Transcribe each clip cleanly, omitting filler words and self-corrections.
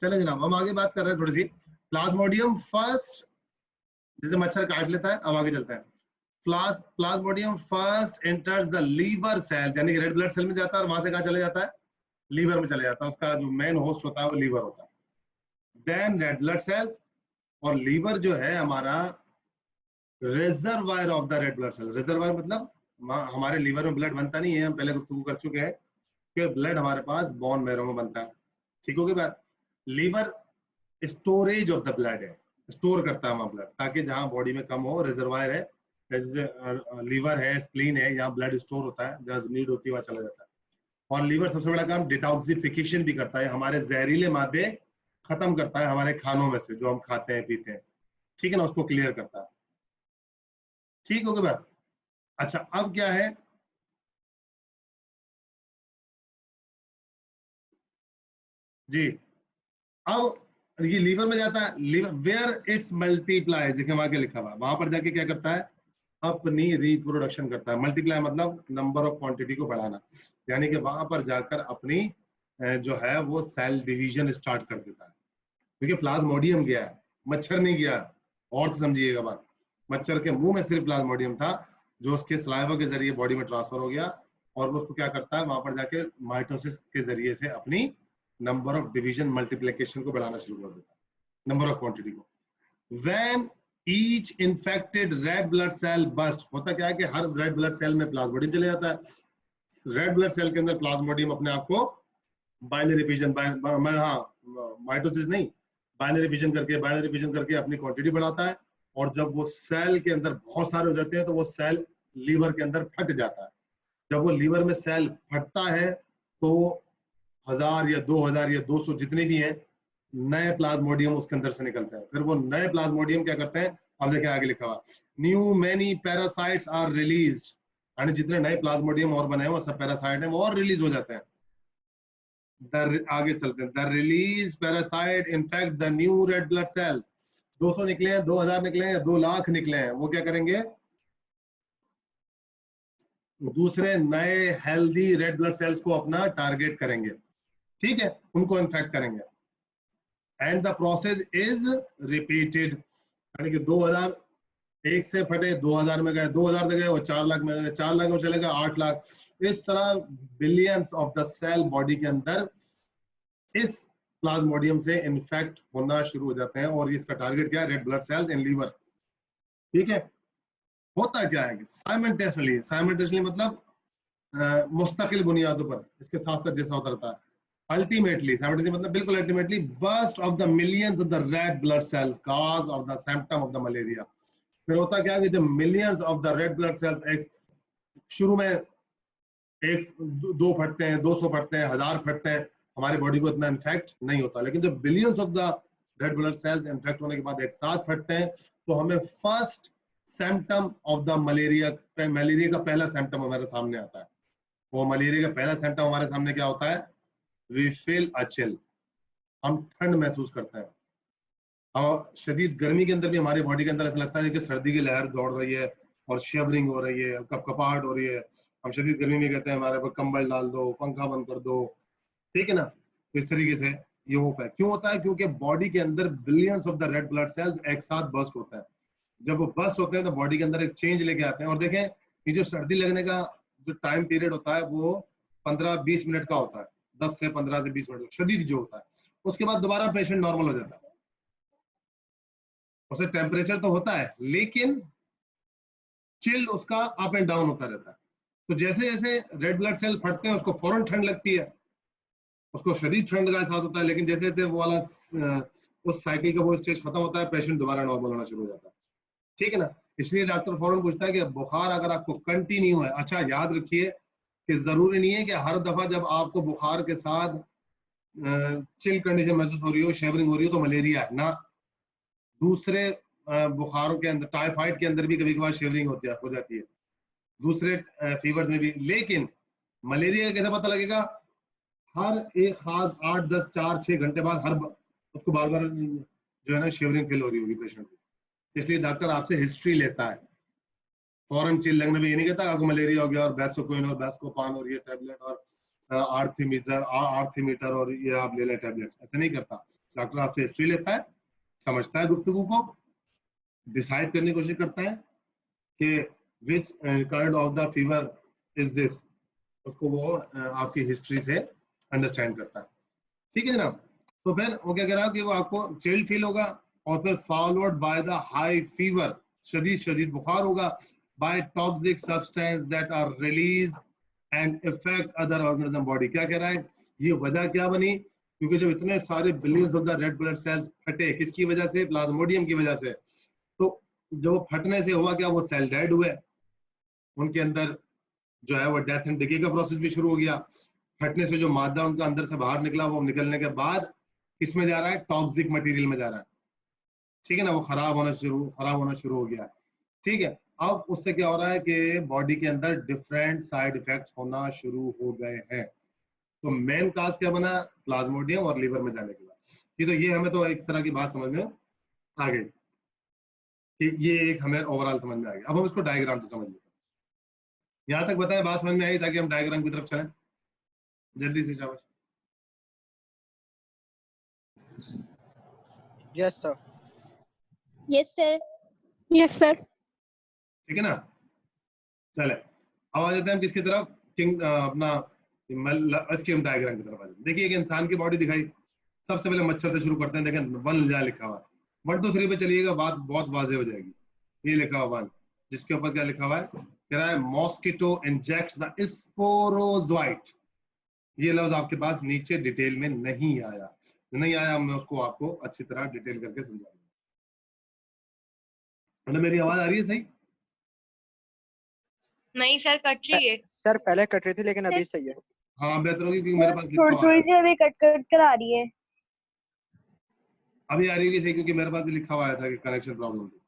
चले जनाब, हम आगे बात कर रहे हैं थोड़ी सी। प्लाज्मोडियम फर्स्ट, जैसे मच्छर काट लेता है, अब आगे चलते हैं। Plasmodium first enters the liver cell, यानी कि रेड ब्लड सेल में जाता है और वहां से कहाँ चले जाता है, लीवर में चले जाता है। उसका जो मेन होस्ट होता है वो लीवर होता है। देन रेड ब्लड सेल्स, और लीवर जो है हमारा reservoir of the red blood cell. Reservoir मतलब हमारे लीवर में ब्लड बनता नहीं है, हम पहले गुफ्तगू कर चुके हैं कि ब्लड हमारे पास बोन मैरो में बनता है। ठीक होगी बात। Liver storage of the blood है, स्टोर करता है वहां ब्लड, ताकि जहां बॉडी में कम हो, रिजर्वायर है, जैसे लीवर है, स्प्लीन है, यहाँ ब्लड स्टोर होता है, जहां नीड होती है वहां चला जाता है। और लीवर सबसे बड़ा काम डिटॉक्सिफिकेशन भी करता है, हमारे जहरीले मादे खत्म करता है हमारे खानों में से, जो हम खाते हैं पीते हैं, ठीक है ना, उसको क्लियर करता है। ठीक हो गया बात। अच्छा, अब क्या है, जी अब ये लीवर में जाता है। लीवर वेयर इट्स मल्टीप्लाइज, देखिए वहां क्या लिखा हुआ है, वहां पर जाके क्या करता है, अपनी रिप्रोडक्शन करता है। मल्टीप्लाई मतलब नंबर ऑफ क्वांटिटी को बढ़ाना, यानी कि वहां पर जाकर अपनी जो है वो सेल डिवीजन स्टार्ट कर देता है। क्योंकि प्लाज्मोडियम गया है, मच्छर नहीं गया, और तो समझिएगा बात। मच्छर के मुंह में सिर्फ प्लाज्मोडियम था, जो उसके सलाइवा के जरिए बॉडी में ट्रांसफर हो गया, और वो उसको क्या करता है, वहां पर जाके माइटोसिस के जरिए से अपनी नंबर ऑफ डिवीजन मल्टीप्लिकेशन को बढ़ाना शुरू कर देता है, नंबर ऑफ क्वांटिटी को। When each infected red blood cell burst, होता क्या है कि हर रेड ब्लड सेल में प्लाज्मोडियम चले जाता है। रेड ब्लड सेल के अंदर प्लाज्मोडियम अपने आप को बाइनरी फिजन, माइटोसिस नहीं, बाइनरी फिजन करके अपनी क्वांटिटी बढ़ाता है। और जब वो सेल के अंदर बहुत सारे हो जाते हैं तो वो सेल लीवर के अंदर फट जाता है। जब वो लीवर में सेल फटता है तो 1000 या 2000 या 200 जितने भी हैं नए प्लाज्मोडियम उसके अंदर से निकलते हैं। फिर वो नए प्लाज्मोडियम क्या करते हैं, अब देखिए आगे लिखा हुआ, new many parasites are released, यानी जितने नए प्लाज्मोडियम और बने हैं वो सब पैरासाइट हैं, वो और रिलीज हो जाते हैं। आगे चलते हैं। The release parasite infect the new red blood sales. 200 निकले हैं, 2000 निकले हैं, 2 लाख निकले हैं, वो क्या करेंगे, दूसरे नए हेल्दी रेड ब्लड सेल्स को अपना टारगेट करेंगे, ठीक है, उनको इन्फेक्ट करेंगे। And the process is repeated, यानी कि 2000 एक से फटे, 2000 में गए, 2000 से गए वो 4 लाख में गए, 4 लाख में चले गए 8 लाख, इस तरह billions of the cell body के अंदर इस प्लाज्मोडियम से इन्फेक्ट होना शुरू हो जाते हैं। और इसका टारगेट क्या है, red blood cells in liver, ठीक है। होता क्या है कि साइमल्टेनियसली मतलब मुस्तकिल बुनियादों पर, इसके साथ साथ जैसा होता रहता है। अल्टीमेटली साइमल्टेनियसली मतलब बिल्कुल ultimately burst of the millions of the red blood sales cause of the symptom of the malaria. फिर होता क्या है कि जब millions of the red blood sales शुरू में एक 2 फटते हैं, 200 फटते हैं, 1000 फटते हैं, हमारी बॉडी को इतना इन्फेक्ट नहीं होता। लेकिन जब billions of the red blood sales infect होने के बाद एक साथ फटते हैं तो हमें first symptom of the malaria का पहला सिम्पटम हमारे सामने आता है। वो मलेरिया का पहला सिम्पटम हमारे सामने क्या होता है, वी फील अ चिल, हम ठंड महसूस करते हैं। और शदीद गर्मी के अंदर भी हमारी बॉडी के अंदर ऐसा लगता है कि सर्दी की लहर दौड़ रही है और शिवरिंग हो रही है, कपकपाहट हो रही है। हम शदीद गर्मी में कहते हैं हमारे ऊपर कंबल डाल दो, पंखा बंद कर दो, ठीक है ना। इस तरीके से ये होता है। क्यों होता है, क्योंकि बॉडी के अंदर billions of the red blood sales एक साथ बर्स्ट होता है। जब वो बर्स्ट होते हैं तो बॉडी के अंदर एक चेंज लेके आते हैं। और देखें कि जो सर्दी लगने का जो टाइम पीरियड होता है वो 15-20 मिनट का होता है, 10 से 15 से 20 मिनट शदीद जो होता है। उसके बाद दोबारा पेशेंट नॉर्मल हो जाता है, उसे टेम्परेचर तो होता है लेकिन चिल उसका अप एंड डाउन होता रहता है। तो जैसे जैसे रेड ब्लड सेल फटते हैं उसको फौरन ठंड लगती है, उसको शदीद ठंड का एहसास होता है, लेकिन जैसे जैसे वो वाला उस साइकिल का वो स्टेज खत्म होता है, पेशेंट दोबारा नॉर्मल होना शुरू हो जाता है, ठीक है ना। इसलिए डॉक्टर फौरन पूछता है कि बुखार अगर आपको कंटिन्यू है, अच्छा याद रखिए कि जरूरी नहीं है कि हर दफा जब आपको बुखार के साथ चिल कंडीशन महसूस हो रही हो, शेवरिंग हो रही हो तो मलेरिया है ना। दूसरे बुखारों के अंदर, टाइफाइड के अंदर भी कभी कभार शेवरिंग हो जाती है, दूसरे फीवर्स में भी। लेकिन मलेरिया का कैसे पता लगेगा, हर एक खास 8, 10, 4, 6 घंटे बाद उसको बार बार जो है ना शेवरिंग फील हो रही होगी पेशेंट को। इसलिए डॉक्टर आपसे हिस्ट्री लेता है, फौरन चिल लगने में ये नहीं कहता आपको मलेरिया हो गया और बेस्कोकोइन और बेस्कोपान और ये टैबलेट और आर्थिमीटर और ये आप ले लें टैबलेट्स, ऐसा नहीं करता। डॉक्टर आपसे हिस्ट्री लेता है, समझता है गुफ्तगू को, डिसाइड करने की कोशिश करता है कि which kind of the fever is this, उसको वो आपकी हिस्ट्री से अंडरस्टैंड करता है। ठीक है जनाब। तो फिर वो क्या कह रहा है कि वो आपको चिल्ड फील होगा और फिर followed by the high fever, शदीद बुखार होगा, by toxic substance that are release and effect other organism body. क्या कह रहा है, ये वजह क्या बनी, क्योंकि जब इतने सारे billions of the red blood sales फटे, किसकी वजह से, प्लाज्मोडियम की वजह से, तो जब फटने से हुआ क्या, वो सेल डेड हुए, उनके अंदर जो है वो डेथ एंड डिके का प्रोसेस भी शुरू हो गया। फटने से जो मादा उनका अंदर से बाहर निकला, वो निकलने के बाद किसमें जा रहा है, टॉक्सिक मटेरियल में जा रहा है। ठीक है ना, वो खराब होना शुरू हो गया। ठीक है, अब उससे क्या हो रहा है कि बॉडी के अंदर डिफरेंट साइड इफेक्ट्स होना शुरू हो गए हैं। तो मेन काज क्या बना, प्लाज्मोडियम और लीवर में जाने के बाद। ये हमें तो एक तरह की बात समझ में आ गई कि ये एक हमें ओवरऑल समझ में आ गया। अब हम इसको डायग्राम से समझ लेते हैं। यहां तक बताएं बात समझ में आई, ताकि हम डायग्राम की तरफ चलें जल्दी से। शाबाश। Yes sir. Yes sir. Yes sir. ठीक है ना, चले अब आ जाते हैं हम किसकी तरफ, अपना स्कीम डायग्राम की तरफ आ जाते हैं। देखिए एक इंसान की बॉडी दिखाई, सबसे पहले मच्छर से शुरू करते हैं। देखें 1 जहाँ लिखा हुआ है, 1 2 3 पे चलिएगा, बात बहुत वाजे हो जाएगी। ये लिखा हुआ 1, जिसके ऊपर क्या लिखा हुआ है, कह रहा है मॉस्किटो इंजेक्ट्स द स्पोरोजोइट। ये लफ्ज आपके पास नीचे डिटेल में नहीं आया, मैं उसको आपको अच्छी तरह डिटेल करके समझाऊंगा। मतलब मेरी आवाज आ रही है सही? नहीं सर, कट रही है सर, पहले कट रही थी लेकिन अभी सही है। हाँ बेहतर होगी, क्योंकि मेरे पास लिखा हुआ थोड़ी है। सी अभी कट कर आ रही है। अभी आ रही है सही, क्योंकि मेरे पास भी लिखा हुआ था कि कनेक्शन प्रॉब्लम थी।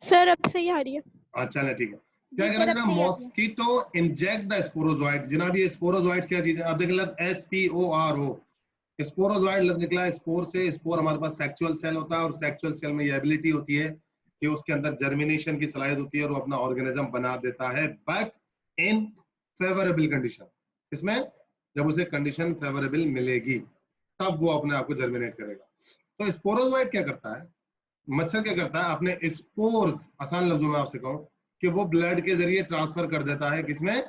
सर, अब सही आ रही है। अच्छा ना, ठीक है। क्या कह रहा है, मॉस्किटो इंजेक्ट द स्पोरोजोइट। जनाब ये स्पोरोजोइट्स क्या चीज है, आप देखें लफ्ज SPORO, स्पोरोजोइट लफ्ज निकला है स्पोर से। स्पोर हमारे पास सेक्सुअल सेल होता है, और सेक्सुअल सेल में ये एबिलिटी होती है कि उसके अंदर जर्मिनेशन की सलाहियत होती है और वो अपना ऑर्गेनिज्म बना देता है, बट इन फेवरेबल कंडीशन। इसमें जब उसे कंडीशन फेवरेबल मिलेगी तब वो अपने आप को जर्मिनेट करेगा। तो स्पोरोजोइट क्या करता है, मच्छर क्या करता है, अपने स्पोर्स, आसान लफ्जों में आपसे कहूं कि वो ब्लड के जरिए ट्रांसफर कर देता है, किसमें,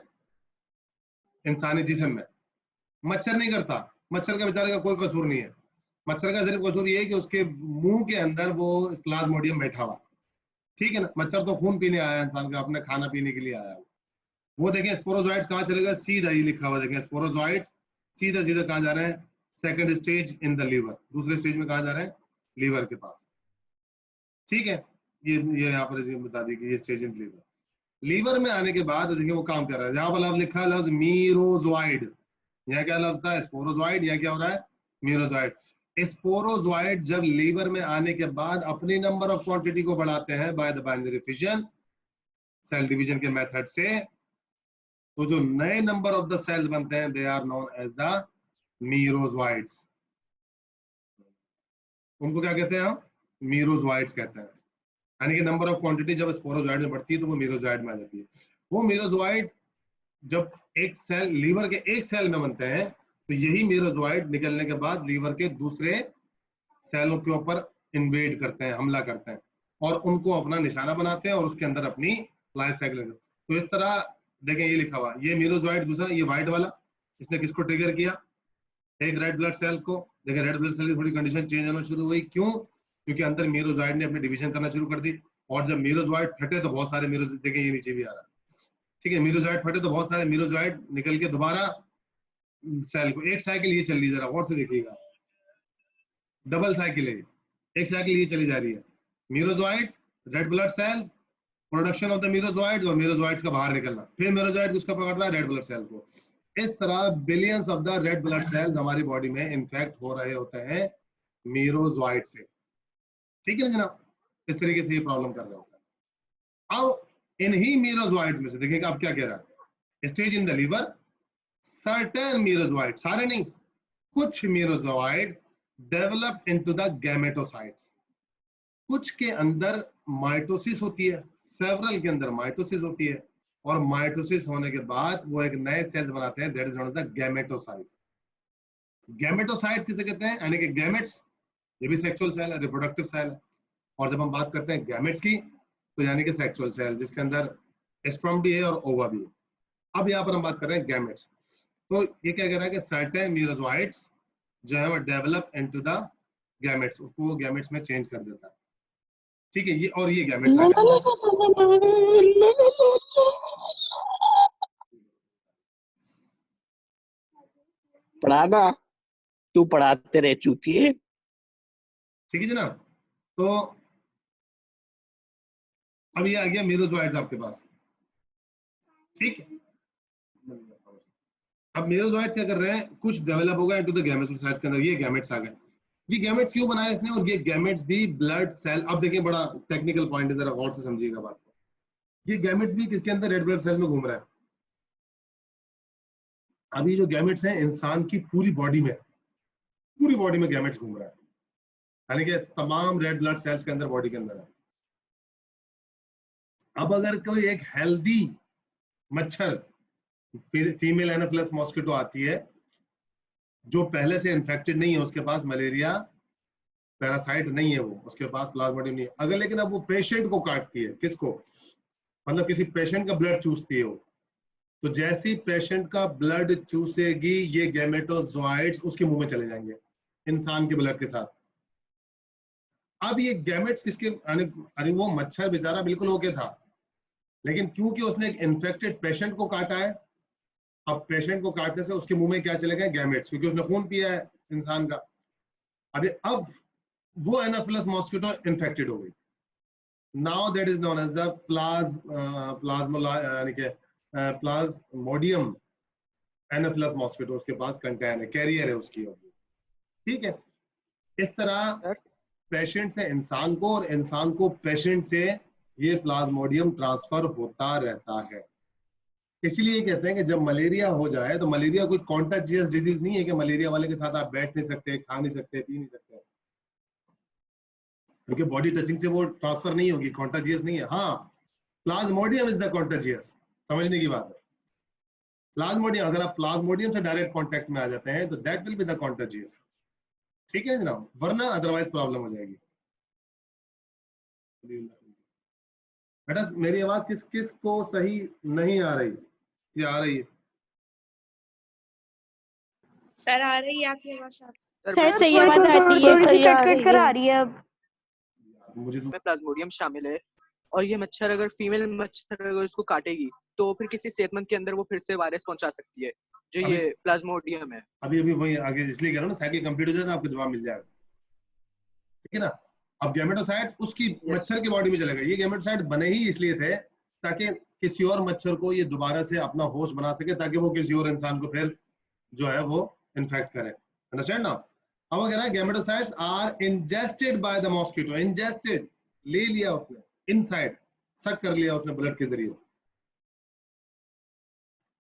इंसानी जिस्म में। मच्छर नहीं करता, मच्छर का बेचारे का कोई कसूर नहीं है। मच्छर का सिर्फ कसूर ये है कि उसके मुंह के अंदर वो प्लाज्मोडियम बैठा हुआ। ठीक है ना, मच्छर तो खून पीने आया इंसान का, अपने खाना पीने के लिए आया। वो देखें स्पोरोजोइट्स कहाँ चलेगा, सीधा ये लिखा हुआ देखें, स्पोरोजोइट्स सीधा सीधा कहाँ जा रहे हैं, second stage in the liver. दूसरे स्टेज में कहाँ जा रहे हैं, लीवर के पास। ठीक है, ये यहाँ पर बता दी कि ये स्टेज इन लीवर। लीवर में आने के बाद देखिए वो काम कर रहा है। यहाँ पर लफ्ज लिखा है लफ्ज मीरोजोइड, यहाँ क्या लफ्ज था, स्पोरोजोइड, यहाँ क्या हो रहा है, मीरोजोइड। स्पोरोजोइड जब लीवर में आने के बाद अपनी नंबर ऑफ क्वांटिटी को बढ़ाते हैं by the binary fission, cell division के मेथड से, तो जो नए नंबर ऑफ द सेल्स बनते हैं they are known as the merozoites. उनको क्या कहते हैं हम, मीरोजोइड्स कहते हैं। यानी कि नंबर ऑफ क्वांटिटी जब स्पोरोजोइड में बढ़ती है तो वो मीरोजोइड में आ जाती है। वो मीरोजोइड जब एक सेल, लीवर के एक सेल में बनते हैं, तो यही मीरोजोइड निकलने के बाद लीवर के दूसरे सेलों के ऊपर इन्वेड करते हैं, हमला करते हैं, और उनको अपना निशाना बनाते हैं और उसके अंदर अपनी लाइफ साइकिल। तो इस तरह देखें ये लिखा हुआ, ये मीरोजोइड दूसरा, ये व्हाइट वाला, इसने किसको ट्रिगर किया, एक रेड ब्लड सेल्स को। देखें रेड ब्लड सेल की थोड़ी कंडीशन चेंज होना शुरू हुई, क्यों, क्योंकि अंदर मीरोजोइड ने अपनी डिवीजन करना शुरू कर दी। और जब मीरोजोइड फटे तो बहुत सारे मीरोजोइड, देखें ये नीचे भी आ रहा है, ठीक है, मीरोजोइड फटे तो बहुत सारे मीरोजोइड निकल के दोबारा सेल को, एक साइकिल ये चल रही है, जरा और से देखिएगा, डबल साइकिल है, एक साइकिल ये चली जा रही है, merozoite, red blood cells, production of the merozoites, और मीरोजोइड्स का बाहर निकलना, फिर मीरोजोइड किसको पकड़ रहा है, रेड ब्लड सेल्स को। इस तरह billions of the red blood sales हमारी बॉडी में इन्फेक्ट हो रहे होते हैं मीरोजोइड से। ठीक है ना जनाब, इस तरीके से ये प्रॉब्लम कर रहे होते हैं। अब इन्हीं मीरोजोइड्स में से देखिएगा अब क्या कह रहा है, stage in the liver, certain merozoite, सारे नहीं, कुछ merozoite develop into the gametocytes. कुछ के अंदर माइटोसिस होती है, सेवरल के अंदर माइटोसिस होती है, और माइटोसिस होने के बाद वो एक नए सेल्स बनाते हैं, that is known as the gametocytes. Gametocytes किसे कहते हैं? यानी कि गैमेट्स, ये भी सेक्सुअल सेल है, रिप्रोडक्टिव सेल है। और जब हम बात करते हैं गैमेट्स की, तो यानी कि सेक्सुअल सेल जिसके अंदर स्पर्म भी है और ओवा भी है। अब यहाँ पर हम बात कर रहे हैं गैमेट्स। तो ये क्या कह रहा है कि सर्टेन मीरोजोइट्स जो है वो डेवलप इनटू द गैमेट्स, उसको वो गैमेट्स में चेंज कर देता है। ठीक है, ये और ये गैमेट्स आ गए। पढ़ाना, तू पढ़ाते रहे चूतिए। ठीक है जनाब। तो अब ये आ गया मीरोजोइट्स आपके पास। ठीक है, अब मीरोजोइट्स क्या कर रहे हैं, कुछ डेवलप होगा इनटू द गैमेटोसाइट्स के अंदर, ये गैमेट्स आ गए। ये गैमेट्स क्यों बनाया इसने? और ये गैमेट्स भी ब्लड सेल, अब देखिए बड़ा टेक्निकल पॉइंट है, जरा गौर से समझिएगा बात को। ये गैमेट्स भी किसके अंदर? रेड ब्लड सेल में घूम रहा है। अभी जो गैमेट्स हैं इंसान की पूरी बॉडी में गैमेट्स घूम रहा है, यानी कि तमाम रेड ब्लड सेल्स के अंदर, बॉडी के अंदर है। अब अगर कोई एक हेल्दी मच्छर, फीमेल एनाफिलस मॉस्किटो आती है जो पहले से इन्फेक्टेड नहीं है, उसके पास मलेरिया पैरासाइट नहीं है, वो उसके पास प्लाज्मोडियम नहीं है, अगर लेकिन अब वो पेशेंट को काटती है, किसको? मतलब किसी पेशेंट का ब्लड चूसती है वो, तो जैसे ही पेशेंट का ब्लड चूसेगी ये गैमेटोजोइट्स उसके मुंह में चले जाएंगे इंसान के ब्लड के साथ। अब ये गैमेट्स किसके? अरे वो मच्छर बेचारा बिल्कुल ओके था, लेकिन क्योंकि उसने एक इन्फेक्टेड पेशेंट को काटा है, अब पेशेंट को काटने से उसके मुंह में क्या चले गए? गैमेट्स, क्योंकि उसने खून पिया है इंसान का। अब वो एनाफिलस मॉस्किटो इन्फेक्टेड हो गई। Now that is known as the plasmodium anopheles mosquito, उसके पास कंटेन है, कैरियर है उसकी। ठीक है, इस तरह पेशेंट से इंसान को और इंसान को पेशेंट से ये प्लाज्मोडियम ट्रांसफर होता रहता है। इसलिए कहते हैं कि जब मलेरिया हो जाए, तो मलेरिया कोई कॉन्टेजियस डिजीज नहीं है कि मलेरिया वाले के साथ आप बैठ नहीं सकते, खा नहीं सकते, पी नहीं सकते, क्योंकि बॉडी टचिंग से वो ट्रांसफर नहीं होगी, कॉन्टेजियस नहीं है। हाँ, प्लाज्मोडियम इज द कॉन्टेजियस, समझने की बात है। प्लाज्मोडियम, अगर आप प्लाज्मोडियम से डायरेक्ट कांटेक्ट में आ जाते हैं तो that will be the contagious. ठीक है जनाब, वरना अदरवाइज प्रॉब्लम हो जाएगी। बेटा मेरी आवाज किस किस को सही नहीं आ रही या आ रही है? सर आ रही है आपकी आवाज? सर सही आवाज आ रही है, थोड़ी कट कर आ रही है अब। मुझे तो प्लाज्मोडियम शामिल है, और ये मच्छर अगर फीमेल मच्छर अगर उसको काटेगी तो फिर किसी सेहतमंद के अंदर वो फिर से वायरस पहुंचा सकती है, जो ये प्लाज्मोडियम है। अभी वही आगे इसलिए कह रहा हूँ ना, साइकिल कंप्लीट हो जाए तो आपको जवाब मिल जाएगा। ठीक है ना। अब गैमेटोसाइट्स उसकी मच्छर की बॉडी में चलेगा। ये गैमेटोसाइट बने ही इसलिए थे ताकि किसी और मच्छर को ये दोबारा से अपना होस्ट बना सके, ताकि वो किसी और इंसान को फिर जो है वो इन्फेक्ट करे। अंडरस्टैंड ना। अब वो कह रहा है gametocytes are ingested by the mosquito. Ingested, ले लिया उसने, इनसाइड सक कर लिया उसने ब्लड के जरिए।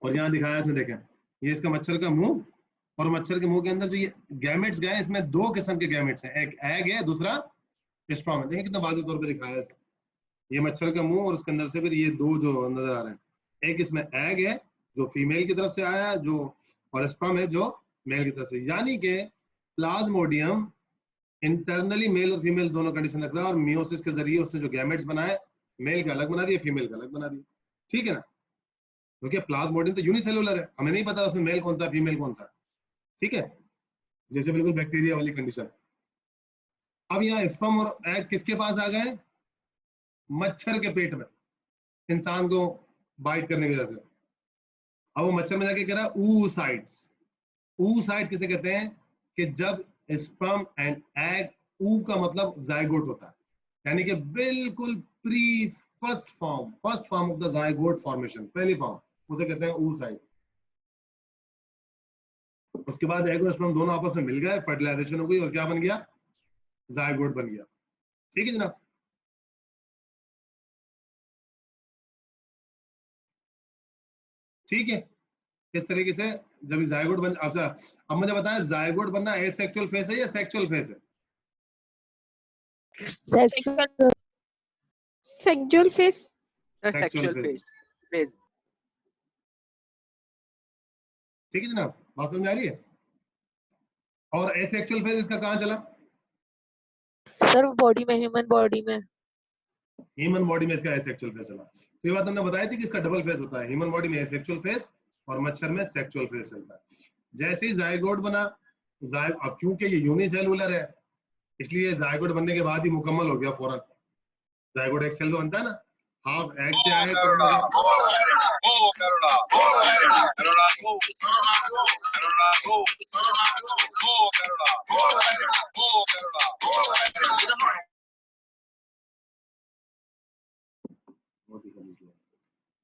और यहाँ दिखाया उसने, देखें ये इसका मच्छर का मुंह, और मच्छर के मुंह के अंदर जो ये गैमेट्स गए, इसमें दो किस्म के गैमेट्स हैं, एक एग है, दूसरा स्पर्म है। देखिए कितना वाज़ेह तौर पे दिखाया है। ये मच्छर का मुंह और उसके अंदर से फिर ये दो जो नजर आ रहे हैं, एक इसमें एग है जो फीमेल की तरफ से आया जो, और स्पर्म है जो मेल की तरफ से। यानी कि प्लाज्मोडियम इंटरनली मेल और फीमेल दोनों कंडीशन रख रहा है, और मियोसिस के जरिए उसने जो गैमेट्स बनाए, मेल का अलग बना दिया, फीमेल का अलग बना दिया। ठीक है ना, क्योंकि प्लाज्मोडियम तो यूनिसेलुलर है, हमें नहीं पता उसमें मेल कौन सा फीमेल कौन सा। ठीक है, जैसे बिल्कुल बैक्टीरिया वाली कंडीशन। अब यहाँ स्पर्म और एग किसके पास आ गए? मच्छर के पेट में, इंसान को बाइट करने की वजह से। अब वो मच्छर में जाके कह रहा है oocytes। oocyte किसे कहते हैं? कि जब स्पर्म एंड एग, ऊ का मतलब जायगोट होता है, यानी कि बिल्कुल pre first form of the zygote formation, पहली फॉर्म, उसे कहते हैं oocyte। उसके बाद एग और स्पर्म दोनों आपस में मिल गए, फर्टिलाइजेशन हो गई और क्या बन गया? जायगोट बन गया। ठीक है जनाब। ठीक है, इस तरीके से जब जायगोट बन, अच्छा अब मुझे बताएं जायगोट बनना एसेक्सुअल फेस है या सेक्सुअल फेस है? Sexual face. Sexual phase. ठीक है जनाब, बात समझ आ रही है? और एसेक्सुअल फेज इसका कहाँ चला? सर बॉडी में, ह्यूमन बॉडी में। ह्यूमन बॉडी में इसका एसेक्सुअल फेज चला। तो ये बात हमने बताई थी कि इसका डबल फेज होता है, ह्यूमन बॉडी में एसेक्सुअल फेज और मच्छर में सेक्सुअल फेज चलता है। जैसे ही जायगोट बना, अब क्योंकि ये यूनिसेलुलर है इसलिए जायगोट बनने के बाद ही मुकम्मल हो गया फौरन। जायगोट एक सेल तो बनता है ना, हाफ एग से आए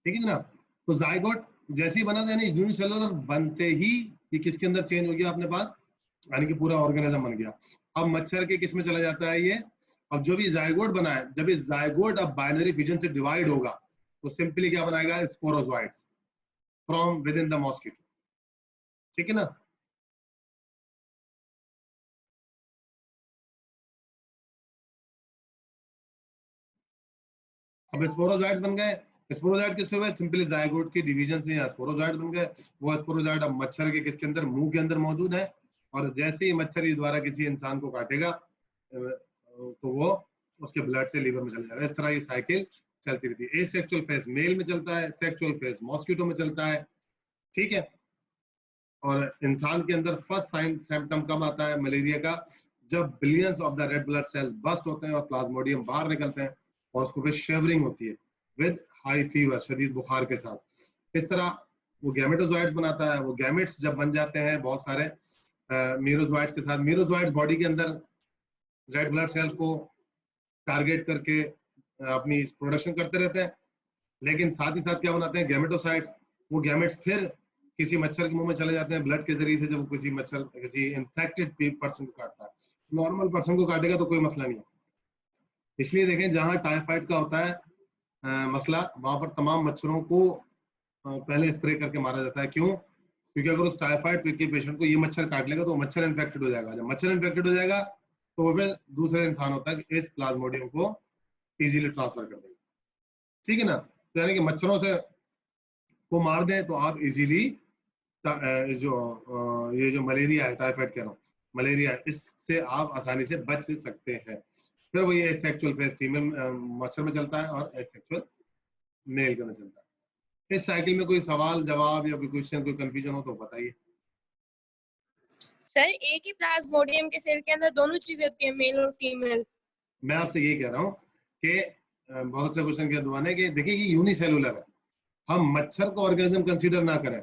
ठीक है जनाब। तो जायगोट जैसे ही बना यानी यूनिसेलुलर बनते ही ये किसके अंदर चेंज हो गया अपने पास, यानी कि पूरा ऑर्गेनिज्म बन गया। अब मच्छर के किस में चला जाता है ये, अब जो भी जायगोट बना है, जब ये जायगोट अब बाइनरी फिजन से डिवाइड होगा तो सिंपली क्या बनाएगा, sporozoites from with in the mosquito. ठीक है ना। अब स्पोरोजोइट्स बन गए, स्पोरोजोइट किससे हुए, सिंपली जायगोट के डिवीजन से यहाँ स्पोरोजोइट बन गए। वो स्पोरोजोइट अब मच्छर के किसके अंदर, मुंह के अंदर मौजूद है, और जैसे ही मच्छर के द्वारा किसी इंसान को काटेगा तो वो उसके ब्लड से लीवर में चला जाएगा। इस तरह ये साइकिल चलती रहती है। एसेक्सुअल फेज मेल में चलता है, सेक्सुअल फेज मॉस्किटो में चलता है। ठीक है। और इंसान के अंदर फर्स्ट साइन सिम्टम कब आता है मलेरिया का, जब billions of the red blood cells burst होते हैं और प्लाज्मोडियम बाहर निकलते हैं और उसको फिर शेवरिंग होती है विद हाई फीवर, शदीद बुखार के साथ। इस तरह वो गैमेटोजोइट्स बनाता है। वो गैमेट्स जब बन जाते हैं बहुत सारे मीरोजोइट्स के साथ, मीरोजोइट्स बॉडी के अंदर रेड ब्लड सेल्स को टारगेट करके अपनी प्रोडक्शन करते रहते हैं, लेकिन साथ ही साथ क्या बनाते हैं गैमेटोसाइट्स। वो गैमेट्स फिर किसी मच्छर के मुंह में चले जाते हैं ब्लड के जरिए से, जब किसी मच्छर किसी इन्फेक्टेड पर्सन को काटता है। नॉर्मल पर्सन को काटेगा तो कोई मसला नहीं है। इसलिए देखें जहां टाइफाइड का होता है मसला, वहां पर तमाम मच्छरों को पहले स्प्रे करके मारा जाता है। क्यों? क्योंकि अगर उस टाइफाइड के पेशेंट को ये मच्छर काट लेगा तो मच्छर इन्फेक्टेड हो जाएगा। जब मच्छर इन्फेक्टेड हो जाएगा तो वो फिर दूसरे इंसान होता है इस प्लाज्मोडियम को इजीली ट्रांसफर कर देगा। ठीक है ना। तो यानी कि मच्छरों से को मार दें तो आप इजीली ये जो मलेरिया है, टाइफाइड कह रहा हूँ, मलेरिया, इससे आप आसानी से बच सकते हैं। फिर वो ये सेक्सुअल फेज फीमेल मच्छर में चलता है और सेक्सुअल मेल के अंदर चलता है। इस साइकिल में कोई सवाल जवाब या कोई क्वेश्चन, कोई कंफ्यूजन हो तो बताइए। सर एक ही प्लाज्मोडियम के सेल के अंदर दोनों चीजें होती है, मेल और फीमेल। मैं आपसे यही कह रहा हूँ कि बहुत से क्वेश्चन के दुआने कि देखिए ये यूनिसेलुलर है, हम मच्छर को ऑर्गेनिज्म कंसीडर ना करें,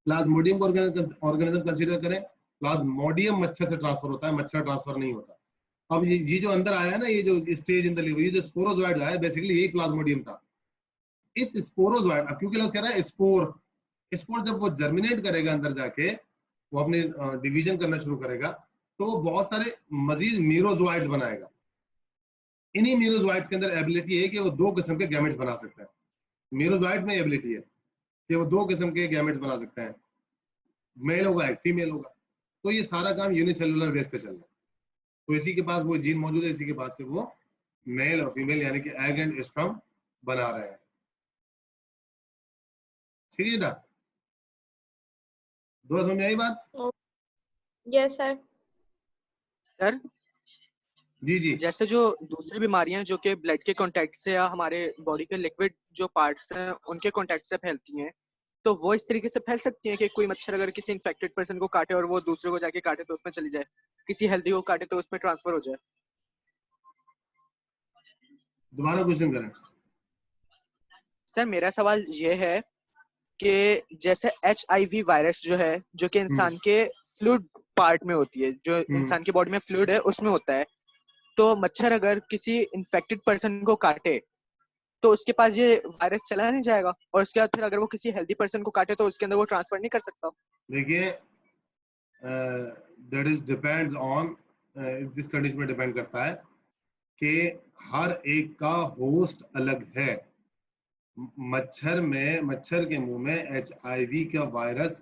प्लाज्मोडियम को ऑर्गेनिज्म कंसीडर करें। प्लाज्मोडियम मच्छर से ट्रांसफर होता है, मच्छर ट्रांसफर नहीं होता। अब ये जो अंदर आया है ना, ये जो स्टेज इन द लिवर, ये जो स्पोरोजोइड आया बेसिकली यही प्लाज्मोडियम था। इस स्पोरोजोइड, अब क्योंकि कह रहा है स्पोर, स्पोर जब वो जर्मिनेट करेगा अंदर जाके, वो अपने डिवीजन करना शुरू करेगा तो वो बहुत सारे मजीद मीरोजोइड्स बनाएगा। इन्हीं मीरोजोइड्स के अंदर एबिलिटी है कि वो दो किस्म के गैमेट्स बना सकते हैं। मीरोजोइड्स में एबिलिटी है कि वो दो किस्म के गैमेट्स बना सकते हैं, मेल होगा एक फीमेल होगा। तो ये सारा काम यूनिसेलुलर बेस पे चल रहा है। तो इसी के पास वो जीन मौजूद है, इसी के पास से वो मेल और फीमेल यानी कि एग एंड स्पर्म बना रहे हैं। ठीक है ना, दो समझ में आई बात? Yes sir. सर जी जी। जैसे जो दूसरी बीमारियां जो कि ब्लड के कांटेक्ट से या हमारे बॉडी के लिक्विड जो पार्ट्स हैं उनके कांटेक्ट से फैलती हैं, तो वो इस तरीके से फैल सकती हैं कि कोई मच्छर अगर किसी इन्फेक्टेड पर्सन को काटे और वो दूसरे को जाके काटे तो उसमें चली जाए, किसी हेल्दी को काटे तो उसमें ट्रांसफर हो जाए। दोबारा क्वेश्चन करें। सर मेरा सवाल ये है कि जैसे HIV वायरस जो है, जो कि इंसान के फ्लूइड पार्ट में होती है, जो इंसान की बॉडी में फ्लूइड है उसमें होता है, तो मच्छर अगर किसी इन्फेक्टेड पर्सन को काटे तो उसके पास ये वायरस चला नहीं जाएगा, और उसके बाद फिर अगर वो किसी हेल्दी पर्सन को काटे तो उसके अंदर वो ट्रांसफर नहीं कर सकता। देखिए दैट इज डिपेंड्स ऑन, इस कंडीशन में डिपेंड करता है कि हर एक का होस्ट अलग है। मच्छर के मुंह में HIV का वायरस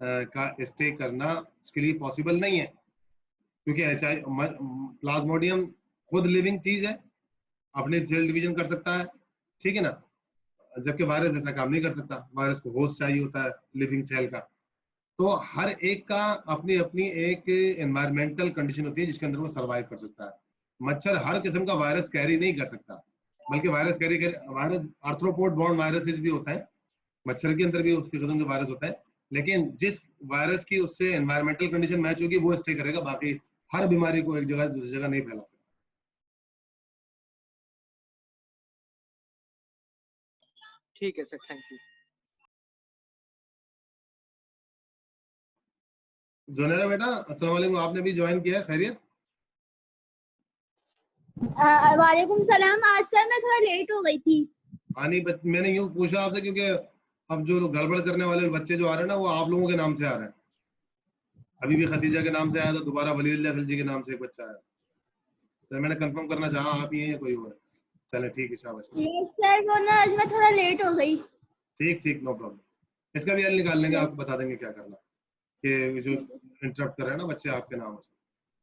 का स्टे करना उसके लिए पॉसिबल नहीं है, क्योंकि प्लाज्मोडियम खुद लिविंग चीज है, अपने सेल डिवीजन कर सकता है। ठीक है ना, जबकि वायरस ऐसा काम नहीं कर सकता। वायरस को होस्ट चाहिए होता है लिविंग सेल का। तो हर एक का अपनी अपनी एक एनवायरमेंटल कंडीशन होती है जिसके अंदर वो सर्वाइव कर सकता है। मच्छर हर किस्म का वायरस कैरी नहीं कर सकता, बल्कि वायरस आर्थ्रोपोड बॉर्न वायरसेस भी होता है, मच्छर के अंदर भी उसके किस्म के वायरस होता है, लेकिन जिस वायरस की उससे एनवायरमेंटल कंडीशन मैच होगी वो स्टे करेगा, बाकी हर बीमारी को एक जगह दूसरी जगह नहीं फैला सकता। ठीक है सर, थैंक यू। जोनेरा बेटा अस्सलाम वालेकुम, आपने भी ज्वाइन किया है, खैरियत? वालेकुम सलाम। आज सर मैं थोड़ा लेट हो गई थी। मैंने यूं पूछा आपसे क्योंकि अब जो गड़बड़ करने वाले बच्चे जो आ रहे हैं ना वो आप लोगों के नाम से आ रहे हैं। अभी भी खतीजा के नाम से आया था, दोबारा वलीदुल्लाह खिलजी के नाम से एक बच्चा आया, तो मैंने कंफर्म करना चाहा आप ही हैं या कोई और है। चले ठीक है, शाबाश। यस सर, वो ना आज मैं थोड़ा लेट हो गई। ठीक ठीक, नो प्रॉब्लम, इसका भी हल निकाल लेंगे, आपको बता देंगे क्या करना, कि जो इंटरप्ट कर रहे हैं ना बच्चे आपके नाम से।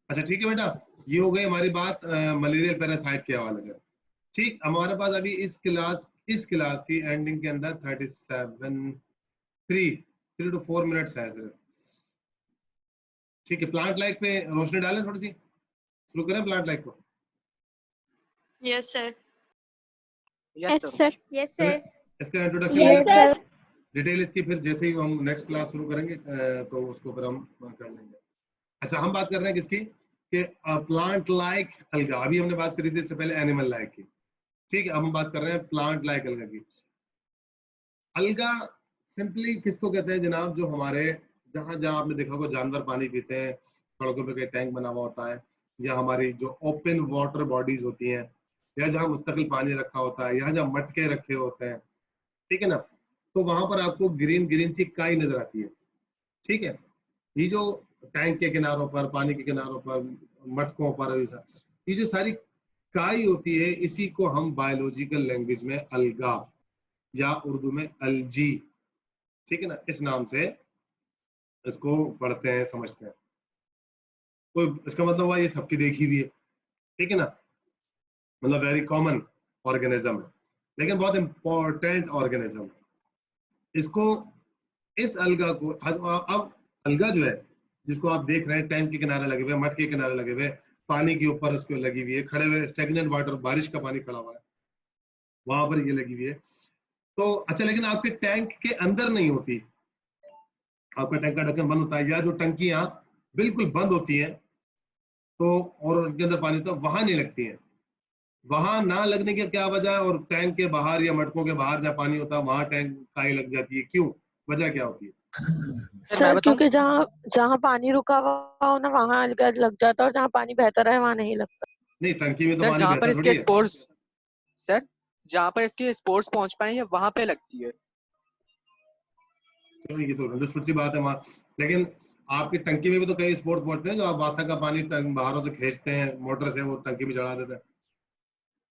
अच्छा ठीक है बेटा, ये हो गई हमारी बात मलेरियल पैरासाइट के हवाले से। ठीक, हमारे पास अभी इस क्लास की एंडिंग के अंदर 3 to 4 मिनट्स है सिर्फ। ठीक है, प्लांट लाइक पे रोशनी डालें थोड़ी सी, शुरू करें प्लांट लाइक को। Yes sir. Yes sir. Yes sir. इसका इंट्रोडक्शन यस सर। डिटेल इसकी फिर जैसे ही हम नेक्स्ट क्लास शुरू करेंगे तो उसको फिर हम कर लेंगे। अच्छा, हम बात कर रहे हैं किसकी, कि प्लांट लाइक अलगा। अभी हमने बात करी थी इससे पहले एनिमल लाइक की। ठीक है, अब हम बात कर रहे हैं प्लांट लाइक अलगा की। अलगा सिंपली किसको कहते हैं जनाब, जो हमारे जहां जहां आपने देखा होगा जानवर पानी पीते हैं, सड़कों पे कहीं टैंक बना हुआ होता है, या हमारी जो ओपन वाटर बॉडीज होती हैं, या जहां मुस्तकिल पानी रखा होता है, या जहां मटके रखे होते हैं, ठीक है ना, तो वहां पर आपको ग्रीन ग्रीन सी काई नजर आती है। ठीक है, ये जो टैंक के किनारों पर, पानी के किनारों पर, मटकों पर, ये जो सारी काई होती है, इसी को हम बायोलॉजिकल लैंग्वेज में अलगा या उर्दू में अलजी, ठीक है ना, इस नाम से इसको पढ़ते हैं, समझते हैं। कोई इसका मतलब हुआ ये सबकी देखी हुई है, ठीक है ना, मतलब वेरी कॉमन ऑर्गेनिज्म है, लेकिन बहुत इंपॉर्टेंट ऑर्गेनिज्म है। इसको, इस अलगा को, अब अलगा जो है जिसको आप देख रहे हैं टैंक के किनारे लगे हुए, मटके के किनारे लगे हुए, पानी के ऊपर उसको लगी हुई है, खड़े हुए स्टेगनेंट वाटर, बारिश का पानी खड़ा हुआ है वहां पर ये लगी हुई है। तो अच्छा, लेकिन आपके टैंक के अंदर नहीं होती, आपका टैंक का ढक्कन बंद होता है, या जो टंकियां बिल्कुल बंद होती हैं तो और उनके अंदर पानी होता है, वहां नहीं लगती है। वहां ना लगने की क्या वजह है, और टैंक के बाहर या मटकों के बाहर जहाँ पानी होता है वहां टैंक काई लग जाती है, क्यों, वजह क्या होती है? सर क्योंकि जहाँ जहाँ पानी रुका हुआ हो ना वहाँ अलगा लग जाता है, और जहाँ पानी बहता रहे वहाँ नहीं लगता। नहीं, टंकी में तो सर पानी जहाँ पर बहता इसके थोड़ी है। स्पोर्स, सर जहाँ पर इसके स्पोर्स पहुंच पाए हैं वहां पे लगती है। चलो ये तो अंडरस्टूड सी बात है वहाँ, लेकिन आपकी टंकी में भी तो कई स्पोर्ट्स पहुंचते हैं जो आप वासा का पानी बाहरों से खींचते हैं मोटर से, वो टंकी में चढ़ा देते हैं।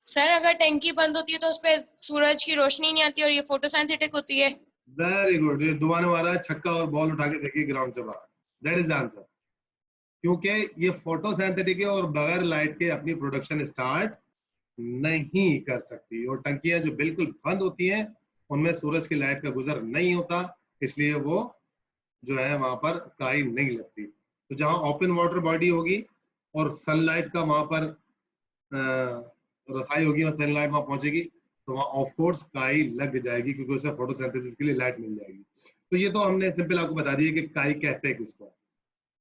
सर अगर टंकी बंद होती है तो उस पर सूरज की रोशनी नहीं आती और ये फोटोसिंथेटिक होती है। वेरी गुड, ये दुआ ने मारा है छक्का और बॉल उठा के फेंकी ग्राउंड से बाहर, दैट इज द आंसर। क्योंकि ये फोटोसिंथेटिक है और बगैर लाइट के अपनी प्रोडक्शन स्टार्ट नहीं कर सकती, और टंकियां जो बिल्कुल बंद होती हैं उनमें सूरज की लाइट का गुजर नहीं होता, इसलिए वो जो है वहां पर काई नहीं लगती। तो जहां ओपन वाटर बॉडी होगी और सनलाइट का वहां पर रसाई होगी और सनलाइट वहां पहुंचेगी, तो वहां ऑफ कोर्स काई लग जाएगी, क्योंकि उसे फोटोसिंथेसिस के लिए लाइट मिल जाएगी। तो ये तो हमने सिंपल आपको बता दिया कि काई कहते हैं किसको।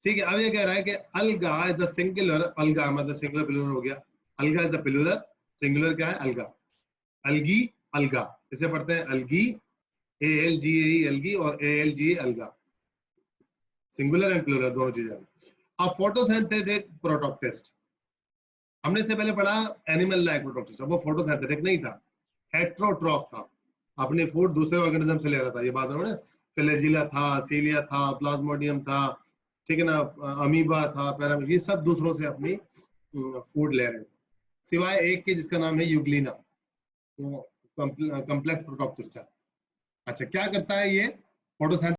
ठीक है, अब ये कह रहा है कि अलगा इज द सिंगुलर, अलगा मतलब सिंगुलर प्लूरल हो गया, अलगा इज द प्लूरल, सिंगुलर क्या है, अलगा, अलगी, अलगा, इसे पढ़ते हैं अलगी, ALGAE अलगी, और ALGA अलगा, सिंगुलर एंड प्लूरल दोनों चीजें। अब फोटोसिंथेटिक प्रोटोक्टिस्ट हमने इससे पहले पढ़ा, एनिमल लाइक प्रोटोक्टिस्ट, अब वो फोटोसिंथेटिक नहीं था, हेट्रोट्रॉफ था, अपने फूड दूसरे ऑर्गेनिज्म से ले रहा था। ये बात है, फ्लैजिला था, सीलिया था, प्लाज्मोडियम था, ठीक है ना, अमीबा था, पैरामीटर, ये सब दूसरों से अपनी फूड ले रहे हैं, सिवाय एक के जिसका नाम है यूग्लिना, तो कॉम्प्लेक्स प्रोटोक्टिस्ट है। अच्छा, क्या करता है ये फोटोसिंथेसिस